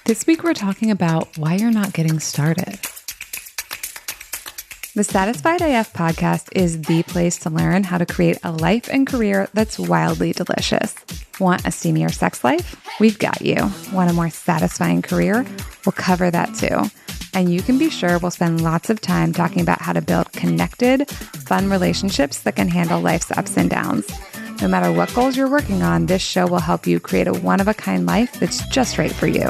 This week, we're talking about why you're not getting started. The Satisfied AF podcast is the place to learn how to create a life and career that's wildly delicious. Want a steamier sex life? We've got you. Want a more satisfying career? We'll cover that too. And you can be sure we'll spend lots of time talking about how to build connected, fun relationships that can handle life's ups and downs. No matter what goals you're working on, this show will help you create a one-of-a-kind life that's just right for you.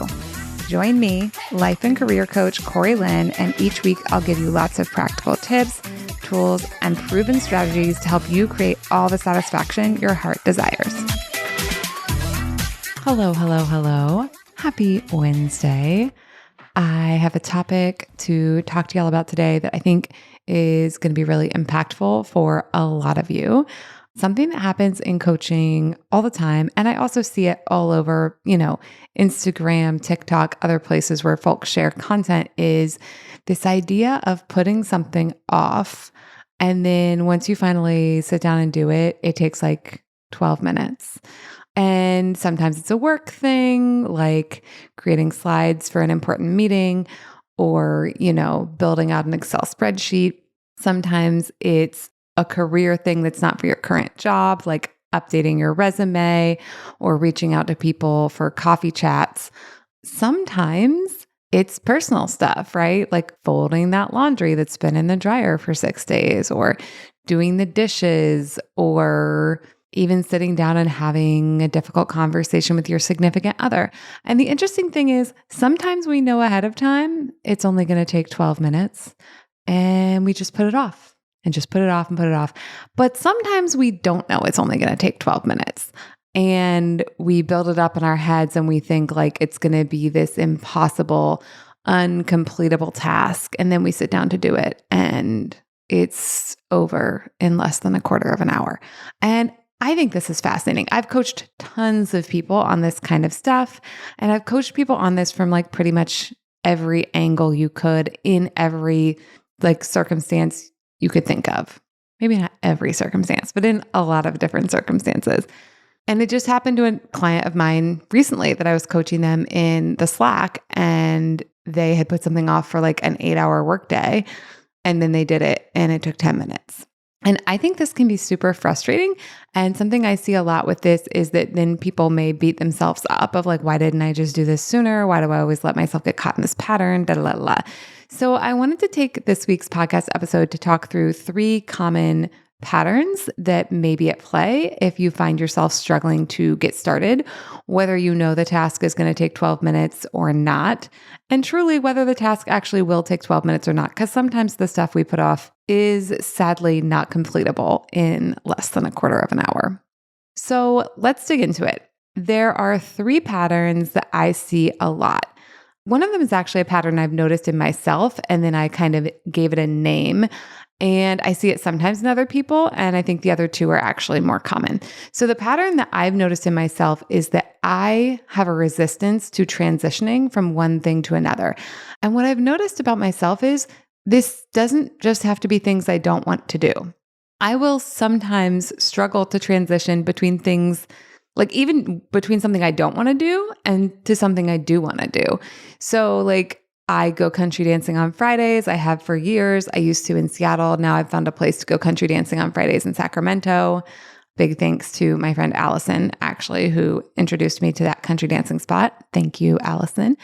Join me, life and career coach Corey Lynn, and each week I'll give you lots of practical tips, tools, and proven strategies to help you create all the satisfaction your heart desires. Hello, hello, hello. Happy Wednesday. I have a topic to talk to y'all about today that I think is going to be really impactful for a lot of you. Something that happens in coaching all the time. And I also see it all over, Instagram, TikTok, other places where folks share content is this idea of putting something off. And then once you finally sit down and do it, it takes like 12 minutes. And sometimes it's a work thing, like creating slides for an important meeting or, building out an Excel spreadsheet. Sometimes it's a career thing that's not for your current job, like updating your resume or reaching out to people for coffee chats. Sometimes it's personal stuff, right? Like folding that laundry that's been in the dryer for 6 days or doing the dishes or even sitting down and having a difficult conversation with your significant other. And the interesting thing is sometimes we know ahead of time it's only going to take 12 minutes and we just put it off. And just put it off and put it off. But sometimes we don't know it's only going to take 12 minutes. And we build it up in our heads and we think like it's going to be this impossible, uncompletable task. And then we sit down to do it and it's over in less than a quarter of an hour. And I think this is fascinating. I've coached tons of people on this kind of stuff. And I've coached people on this from like pretty much every angle you could in every like circumstance you could think of. Maybe not every circumstance, but in a lot of different circumstances. And it just happened to a client of mine recently that I was coaching them in the Slack and they had put something off for like an 8-hour workday and then they did it and it took 10 minutes. And I think this can be super frustrating. And something I see a lot with this is that then people may beat themselves up of like, why didn't I just do this sooner? Why do I always let myself get caught in this pattern? Da, da, da, da. So I wanted to take this week's podcast episode to talk through 3 common patterns that may be at play if you find yourself struggling to get started, whether you know the task is going to take 12 minutes or not, and truly whether the task actually will take 12 minutes or not, because sometimes the stuff we put off is sadly not completable in less than a quarter of an hour. So let's dig into it. There are 3 patterns that I see a lot. One of them is actually a pattern I've noticed in myself, and then I kind of gave it a name. And I see it sometimes in other people, and I think the other 2 are actually more common. So the pattern that I've noticed in myself is that I have a resistance to transitioning from one thing to another. And what I've noticed about myself is this doesn't just have to be things I don't want to do. I will sometimes struggle to transition between things, like even between something I don't want to do and to something I do want to do. So like I go country dancing on Fridays. I have for years. I used to in Seattle. Now I've found a place to go country dancing on Fridays in Sacramento. Big thanks to my friend Allison, actually, who introduced me to that country dancing spot. Thank you, Allison.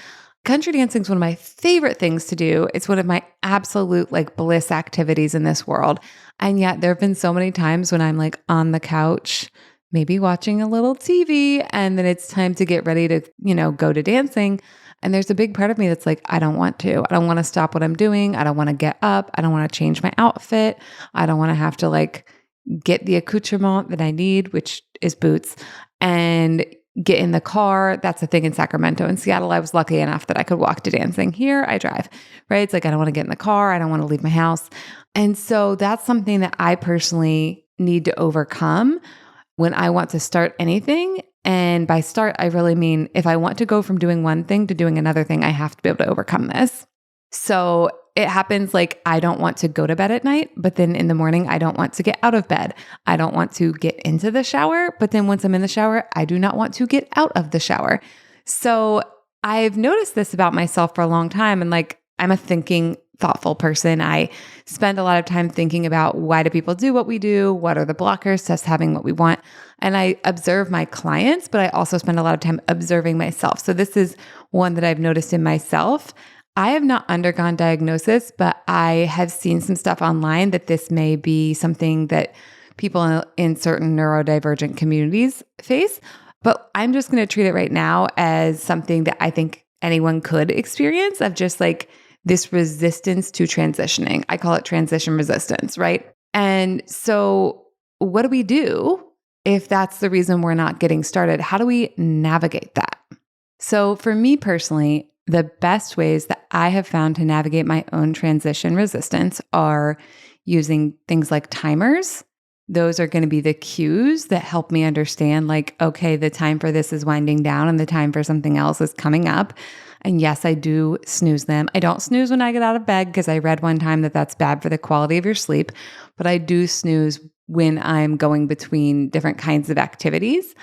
Country dancing is one of my favorite things to do. It's one of my absolute like bliss activities in this world. And yet there have been so many times when I'm like on the couch, maybe watching a little TV, and then it's time to get ready to, go to dancing. And there's a big part of me that's like, I don't want to. I don't want to stop what I'm doing. I don't want to get up. I don't want to change my outfit. I don't want to have to like get the accoutrement that I need, which is boots, and get in the car. That's the thing in Sacramento. In Seattle, I was lucky enough that I could walk to dancing. Here, I drive, right? It's like, I don't want to get in the car. I don't want to leave my house. And so that's something that I personally need to overcome when I want to start anything. And by start, I really mean if I want to go from doing one thing to doing another thing, I have to be able to overcome this. So it happens like I don't want to go to bed at night, but then in the morning, I don't want to get out of bed. I don't want to get into the shower, but then once I'm in the shower, I do not want to get out of the shower. So I've noticed this about myself for a long time. And like, I'm a thinking, thoughtful person. I spend a lot of time thinking about why do people do what we do? What are the blockers to us having what we want? And I observe my clients, but I also spend a lot of time observing myself. So this is one that I've noticed in myself. I have not undergone diagnosis, but I have seen some stuff online that this may be something that people in certain neurodivergent communities face. But I'm just going to treat it right now as something that I think anyone could experience, of just like this resistance to transitioning. I call it transition resistance, right? And so what do we do if that's the reason we're not getting started? How do we navigate that? So for me personally, the best ways that I have found to navigate my own transition resistance are using things like timers. Those are going to be the cues that help me understand, like, okay, the time for this is winding down and the time for something else is coming up. And yes, I do snooze them. I don't snooze when I get out of bed because I read one time that that's bad for the quality of your sleep, but I do snooze when I'm going between different kinds of activities.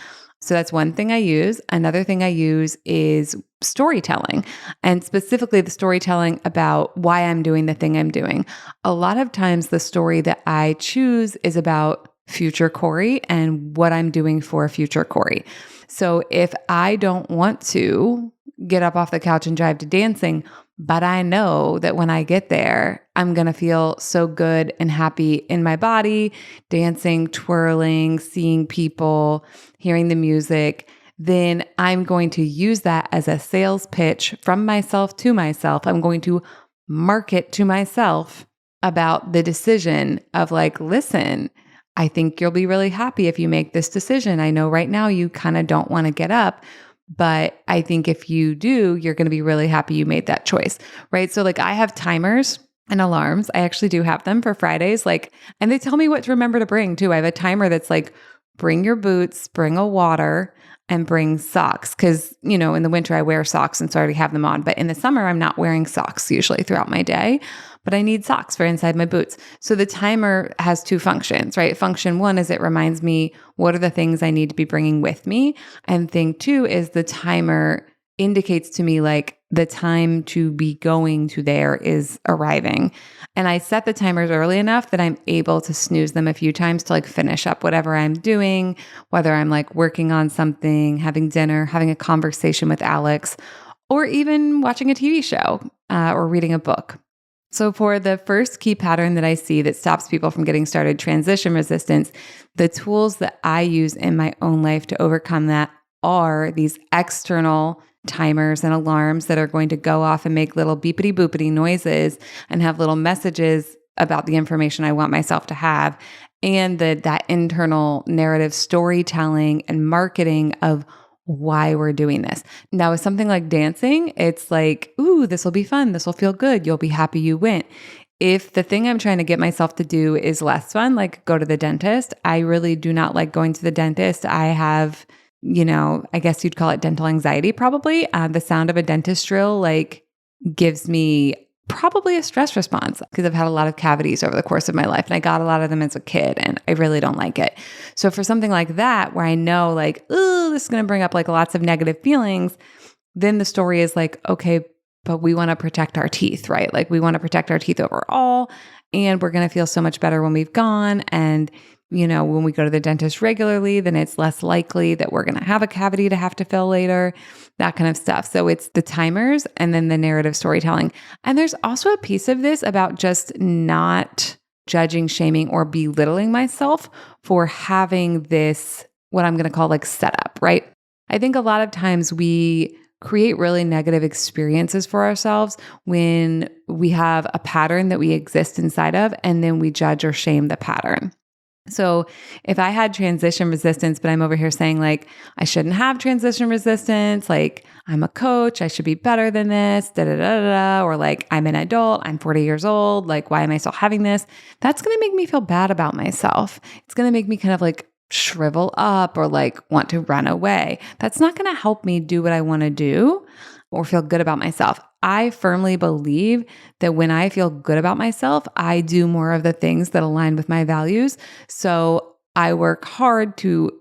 So that's one thing I use. Another thing I use is storytelling, and specifically the storytelling about why I'm doing the thing I'm doing. A lot of times the story that I choose is about future Corey and what I'm doing for future Corey. So if I don't want to get up off the couch and drive to dancing, but I know that when I get there, I'm going to feel so good and happy in my body, dancing, twirling, seeing people, hearing the music, then I'm going to use that as a sales pitch from myself to myself. I'm going to market to myself about the decision of like, listen, I think you'll be really happy if you make this decision. I know right now you kind of don't want to get up, but I think if you do, you're going to be really happy you made that choice, right? So like I have timers and alarms. I actually do have them for Fridays, like, and they tell me what to remember to bring too. I have a timer that's like, bring your boots, bring a water, and bring socks. Cause, you know, in the winter I wear socks and so I already have them on, but in the summer I'm not wearing socks usually throughout my day, but I need socks for inside my boots. So the timer has two functions, right? Function one is it reminds me what are the things I need to be bringing with me. And thing two is the timer indicates to me like the time to be going to there is arriving. And I set the timers early enough that I'm able to snooze them a few times to like finish up whatever I'm doing, whether I'm like working on something, having dinner, having a conversation with Alex, or even watching a TV show or reading a book. So for the first key pattern that I see that stops people from getting started, transition resistance, the tools that I use in my own life to overcome that are these external timers and alarms that are going to go off and make little beepity boopity noises and have little messages about the information I want myself to have, and that internal narrative storytelling and marketing of why we're doing this. Now, with something like dancing, it's like, ooh, this will be fun. This will feel good. You'll be happy you went. If the thing I'm trying to get myself to do is less fun, like go to the dentist, I really do not like going to the dentist. I have, I guess you'd call it dental anxiety probably. The sound of a dentist drill like gives me probably a stress response because I've had a lot of cavities over the course of my life and I got a lot of them as a kid and I really don't like it. So for something like that, where I know like, oh, this is going to bring up like lots of negative feelings, then the story is like, okay, but we want to protect our teeth, right? Like we want to protect our teeth overall and we're going to feel so much better when we've gone. And when we go to the dentist regularly, then it's less likely that we're going to have a cavity to have to fill later, that kind of stuff. So it's the timers and then the narrative storytelling. And there's also a piece of this about just not judging, shaming, or belittling myself for having this, what I'm going to call like setup, right? I think a lot of times we create really negative experiences for ourselves when we have a pattern that we exist inside of, and then we judge or shame the pattern. So if I had transition resistance, but I'm over here saying like, I shouldn't have transition resistance, like I'm a coach, I should be better than this, or like I'm an adult, I'm 40 years old, like why am I still having this? That's going to make me feel bad about myself. It's going to make me kind of like shrivel up or like want to run away. That's not going to help me do what I want to do or feel good about myself. I firmly believe that when I feel good about myself, I do more of the things that align with my values. So I work hard to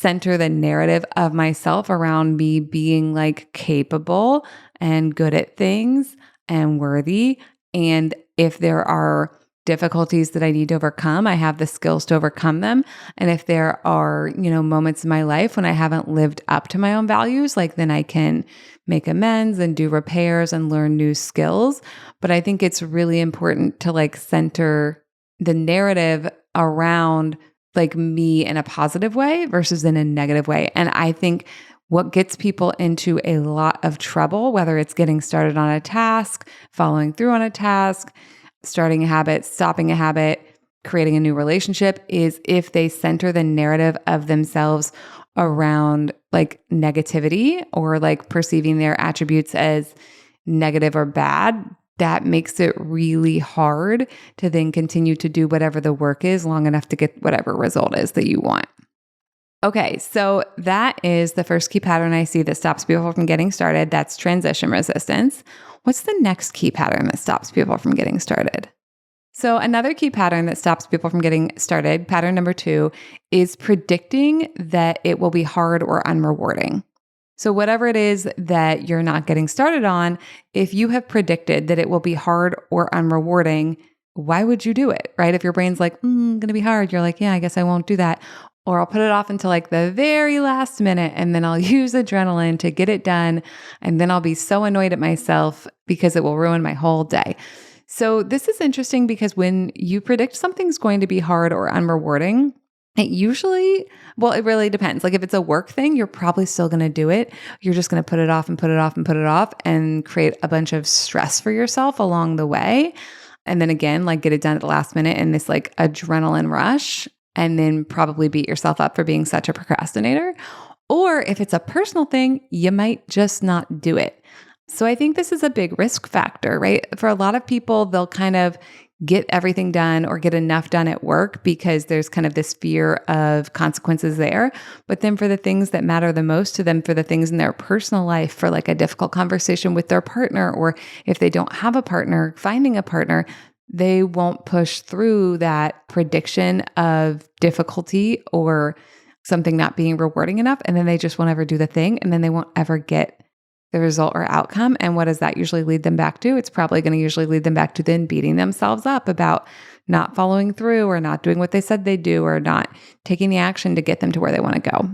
center the narrative of myself around me being like capable and good at things and worthy. And if there are difficulties that I need to overcome, I have the skills to overcome them. And if there are, moments in my life when I haven't lived up to my own values, like then I can make amends and do repairs and learn new skills. But I think it's really important to like center the narrative around like me in a positive way versus in a negative way. And I think what gets people into a lot of trouble, whether it's getting started on a task, following through on a task, starting a habit, stopping a habit, creating a new relationship, is if they center the narrative of themselves around like negativity or like perceiving their attributes as negative or bad. That makes it really hard to then continue to do whatever the work is long enough to get whatever result is that you want. Okay, so that is the first key pattern I see that stops people from getting started. That's transition resistance. What's the next key pattern that stops people from getting started? So another key pattern that stops people from getting started, pattern number 2, is predicting that it will be hard or unrewarding. So whatever it is that you're not getting started on, if you have predicted that it will be hard or unrewarding, why would you do it, right? If your brain's like, going to be hard, you're like, yeah, I guess I won't do that. Or I'll put it off until like the very last minute and then I'll use adrenaline to get it done. And then I'll be so annoyed at myself because it will ruin my whole day. So this is interesting because when you predict something's going to be hard or unrewarding, it really depends. Like if it's a work thing, you're probably still going to do it. You're just going to put it off and put it off and put it off and create a bunch of stress for yourself along the way. And then again, like get it done at the last minute in this like adrenaline rush, and then probably beat yourself up for being such a procrastinator. Or if it's a personal thing, you might just not do it. So I think this is a big risk factor, right? For a lot of people, they'll kind of get everything done or get enough done at work because there's kind of this fear of consequences there. But then for the things that matter the most to them, for the things in their personal life, for like a difficult conversation with their partner, or if they don't have a partner, finding a partner, they won't push through that prediction of difficulty or something not being rewarding enough. And then they just won't ever do the thing. And then they won't ever get the result or outcome. And what does that usually lead them back to? It's probably going to usually lead them back to then beating themselves up about not following through or not doing what they said they'd do or not taking the action to get them to where they want to go.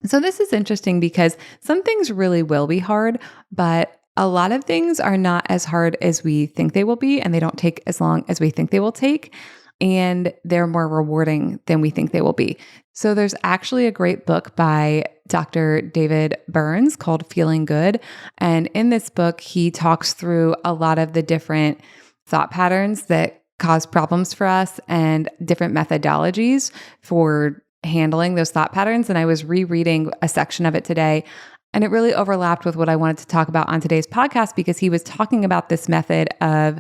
So this is interesting because some things really will be hard, but a lot of things are not as hard as we think they will be, and they don't take as long as we think they will take, and they're more rewarding than we think they will be. So there's actually a great book by Dr. David Burns called Feeling Good. And in this book, he talks through a lot of the different thought patterns that cause problems for us and different methodologies for handling those thought patterns. And I was rereading a section of it today, and it really overlapped with what I wanted to talk about on today's podcast because he was talking about this method of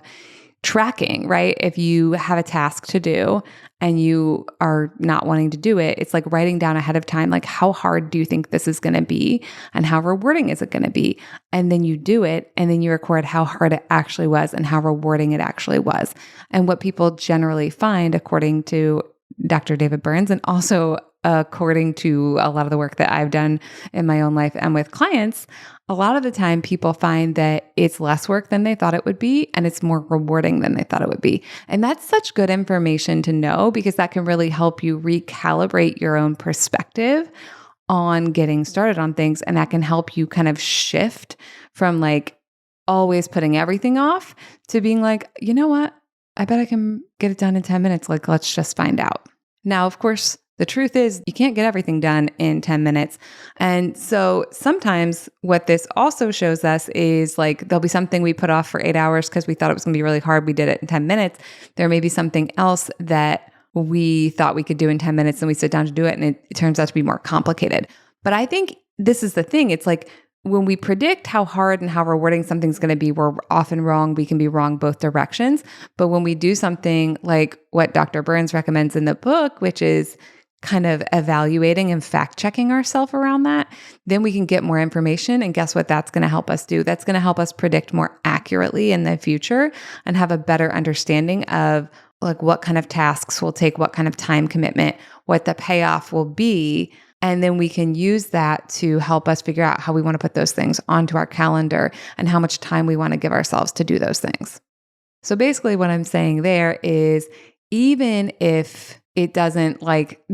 tracking, right? If you have a task to do and you are not wanting to do it, it's like writing down ahead of time, like how hard do you think this is going to be and how rewarding is it going to be? And then you do it and then you record how hard it actually was and how rewarding it actually was. And what people generally find, according to Dr. David Burns, and also according to a lot of the work that I've done in my own life and with clients, a lot of the time people find that it's less work than they thought it would be, and it's more rewarding than they thought it would be. And that's such good information to know because that can really help you recalibrate your own perspective on getting started on things. And that can help you kind of shift from like always putting everything off to being like, you know what? I bet I can get it done in 10 minutes. Like, let's just find out. Now, of course, the truth is you can't get everything done in 10 minutes. And so sometimes what this also shows us is like there'll be something we put off for 8 hours because we thought it was going to be really hard. We did it in 10 minutes. There may be something else that we thought we could do in 10 minutes and we sit down to do it and it turns out to be more complicated. But I think this is the thing. It's like when we predict how hard and how rewarding something's going to be, we're often wrong. We can be wrong both directions. But when we do something like what Dr. Burns recommends in the book, which is kind of evaluating and fact-checking ourselves around that, then we can get more information. And guess what that's going to help us do? That's going to help us predict more accurately in the future and have a better understanding of like what kind of tasks will take what kind of time commitment, what the payoff will be, And then we can use that to help us figure out how we want to put those things onto our calendar and how much time we want to give ourselves to do those things. So basically what I'm saying there is, even if it doesn't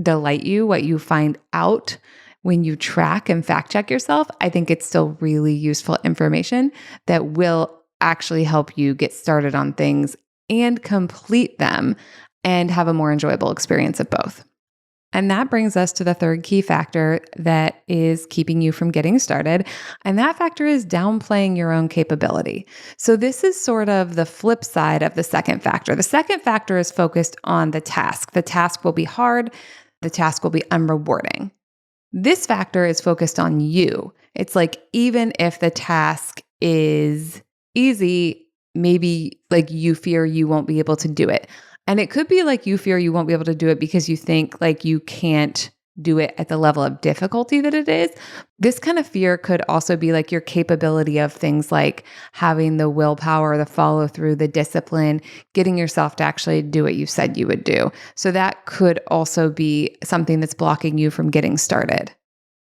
delight you, what you find out when you track and fact check yourself, I think it's still really useful information that will actually help you get started on things and complete them and have a more enjoyable experience of both. And that brings us to the third key factor that is keeping you from getting started. And that factor is downplaying your own capability. So this is sort of the flip side of the second factor. The second factor is focused on the task. The task will be hard. The task will be unrewarding. This factor is focused on you. It's like, even if the task is easy, maybe you fear you won't be able to do it. And it could be you fear you won't be able to do it because you think you can't do it at the level of difficulty that it is. This kind of fear could also be your capability of things like having the willpower, the follow through, the discipline, getting yourself to actually do what you said you would do. So that could also be something that's blocking you from getting started.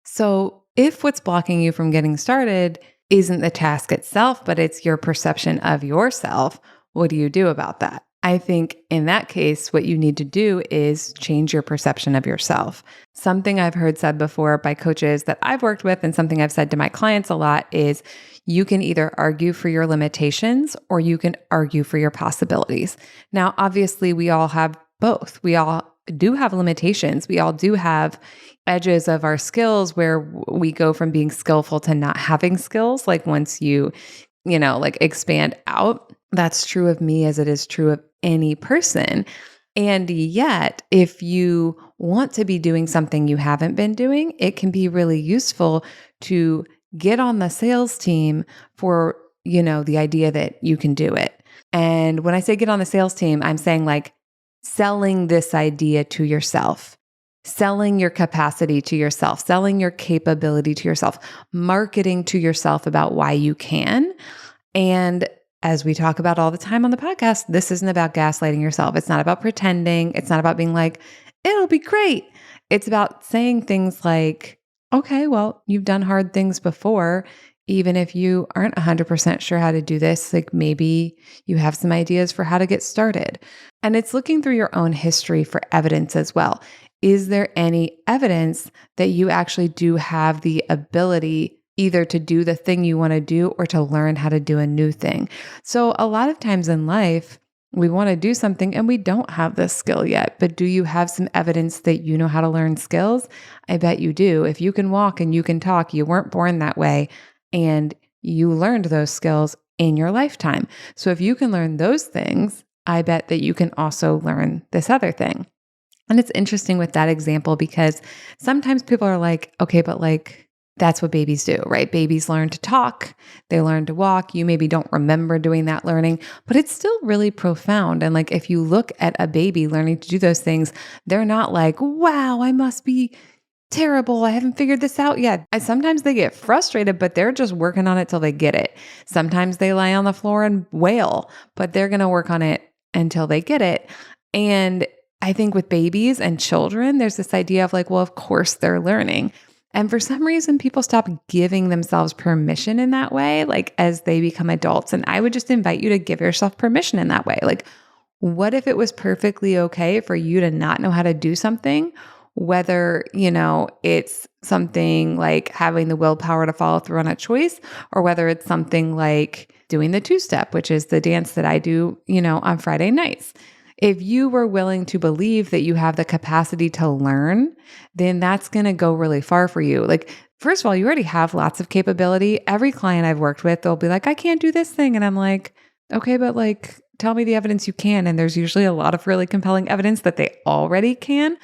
So if what's blocking you from getting started isn't the task itself, but it's your perception of yourself, what do you do about that? I think in that case, what you need to do is change your perception of yourself. Something I've heard said before by coaches that I've worked with, and something I've said to my clients a lot, is you can either argue for your limitations or you can argue for your possibilities. Now, obviously, we all have both. We all do have limitations. We all do have edges of our skills where we go from being skillful to not having skills. Once you expand out. That's true of me as it is true of any person. And yet, if you want to be doing something you haven't been doing, it can be really useful to get on the sales team for, the idea that you can do it. And when I say get on the sales team, I'm saying selling this idea to yourself, selling your capacity to yourself, selling your capability to yourself, marketing to yourself about why you can. And as we talk about all the time on the podcast, this isn't about gaslighting yourself. It's not about pretending. It's not about being it'll be great. It's about saying things like, okay, well, you've done hard things before. Even if you aren't 100% sure how to do this, maybe you have some ideas for how to get started. And it's looking through your own history for evidence as well. Is there any evidence that you actually do have the ability either to do the thing you want to do or to learn how to do a new thing? So a lot of times in life, we want to do something and we don't have this skill yet, but do you have some evidence that you know how to learn skills? I bet you do. If you can walk and you can talk, you weren't born that way and you learned those skills in your lifetime. So if you can learn those things, I bet that you can also learn this other thing. And it's interesting with that example because sometimes people are like, okay, but that's what babies do, right? Babies learn to talk, they learn to walk. You maybe don't remember doing that learning, but it's still really profound. And if you look at a baby learning to do those things, they're not wow, I must be terrible. I haven't figured this out yet. Sometimes they get frustrated, but they're just working on it till they get it. Sometimes they lie on the floor and wail, but they're going to work on it until they get it. And I think with babies and children, there's this idea of well, of course they're learning. And for some reason, people stop giving themselves permission in that way, as they become adults. And I would just invite you to give yourself permission in that way. What if it was perfectly okay for you to not know how to do something, whether, it's something like having the willpower to follow through on a choice, or whether it's something like doing the two-step, which is the dance that I do, on Friday nights. If you were willing to believe that you have the capacity to learn, then that's going to go really far for you. First of all, you already have lots of capability. Every client I've worked with, they'll be like, I can't do this thing. And I'm like, okay, but tell me the evidence you can. And there's usually a lot of really compelling evidence that they already can.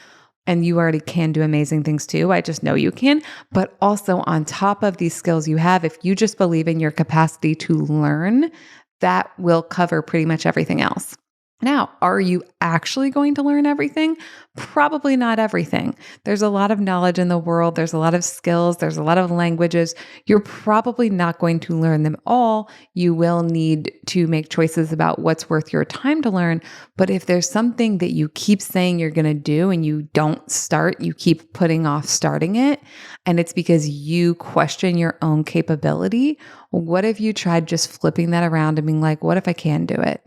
And you already can do amazing things too. I just know you can. But also on top of these skills you have, if you just believe in your capacity to learn, that will cover pretty much everything else. Now, are you actually going to learn everything? Probably not everything. There's a lot of knowledge in the world. There's a lot of skills. There's a lot of languages. You're probably not going to learn them all. You will need to make choices about what's worth your time to learn. But if there's something that you keep saying you're going to do and you don't start, you keep putting off starting it, and it's because you question your own capability, what if you tried just flipping that around and being like, what if I can do it?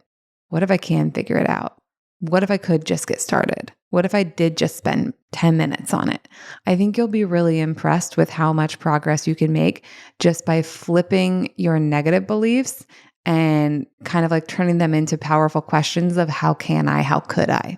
What if I can figure it out? What if I could just get started? What if I did just spend 10 minutes on it? I think you'll be really impressed with how much progress you can make just by flipping your negative beliefs and kind of like turning them into powerful questions of how can I, how could I?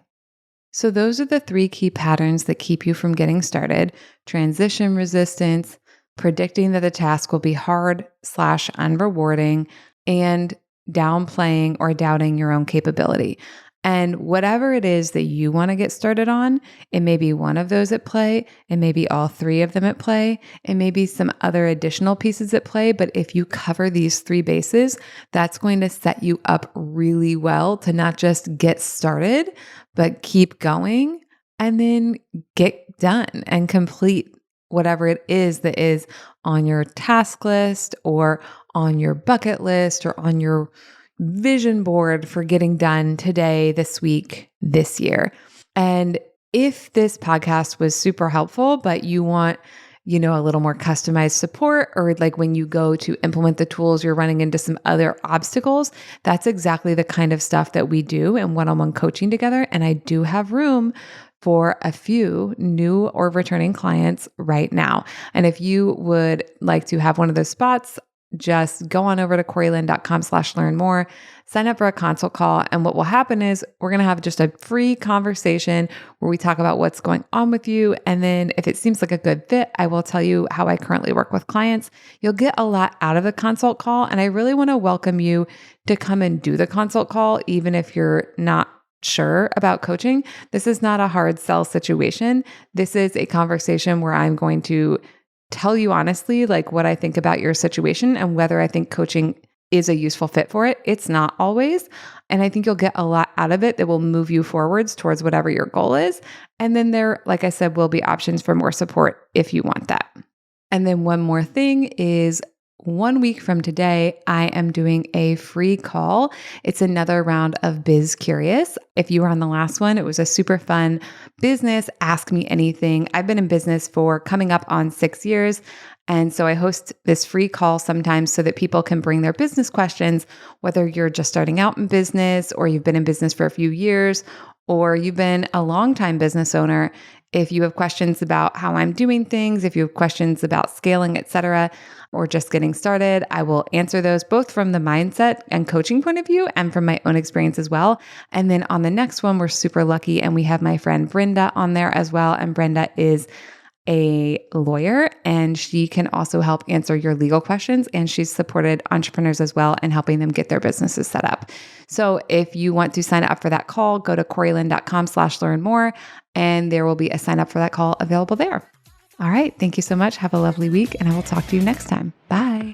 So those are the 3 key patterns that keep you from getting started: transition resistance, predicting that the task will be hard/unrewarding, and downplaying or doubting your own capability. And whatever it is that you want to get started on, it may be one of those at play, it may be all 3 of them at play, it may be some other additional pieces at play. But if you cover these 3 bases, that's going to set you up really well to not just get started, but keep going and then get done and complete whatever it is that is on your task list or on your bucket list or on your vision board for getting done today, this week, this year. And if this podcast was super helpful, but you want, a little more customized support, or like when you go to implement the tools, you're running into some other obstacles, that's exactly the kind of stuff that we do in one-on-one coaching together. And I do have room for a few new or returning clients right now. And if you would like to have one of those spots, just go on over to CoreyLynn.com/learn more, sign up for a consult call. And what will happen is we're going to have just a free conversation where we talk about what's going on with you. And then if it seems like a good fit, I will tell you how I currently work with clients. You'll get a lot out of the consult call. And I really want to welcome you to come and do the consult call, even if you're not sure about coaching. This is not a hard sell situation. This is a conversation where I'm going to tell you honestly, like what I think about your situation and whether I think coaching is a useful fit for it. It's not always. And I think you'll get a lot out of it that will move you forwards towards whatever your goal is. And then there, like I said, will be options for more support if you want that. And then one more thing is 1 week from today, I am doing a free call. It's another round of Biz Curious. If you were on the last one, it was a super fun business Ask Me Anything. I've been in business for coming up on 6 years. And so I host this free call sometimes so that people can bring their business questions, whether you're just starting out in business or you've been in business for a few years or you've been a longtime business owner. If you have questions about how I'm doing things, if you have questions about scaling, etc., or just getting started, I will answer those both from the mindset and coaching point of view and from my own experience as well. And then on the next one, we're super lucky and we have my friend Brenda on there as well. And Brenda is a lawyer and she can also help answer your legal questions. And she's supported entrepreneurs as well and helping them get their businesses set up. So if you want to sign up for that call, go to CoreyLynn.com/learn more, and there will be a sign up for that call available there. All right. Thank you so much. Have a lovely week, and I will talk to you next time. Bye.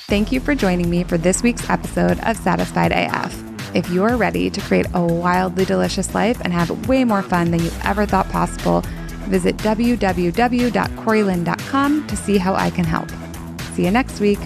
Thank you for joining me for this week's episode of Satisfied AF. If you are ready to create a wildly delicious life and have way more fun than you ever thought possible, visit www.coreylynn.com to see how I can help. See you next week.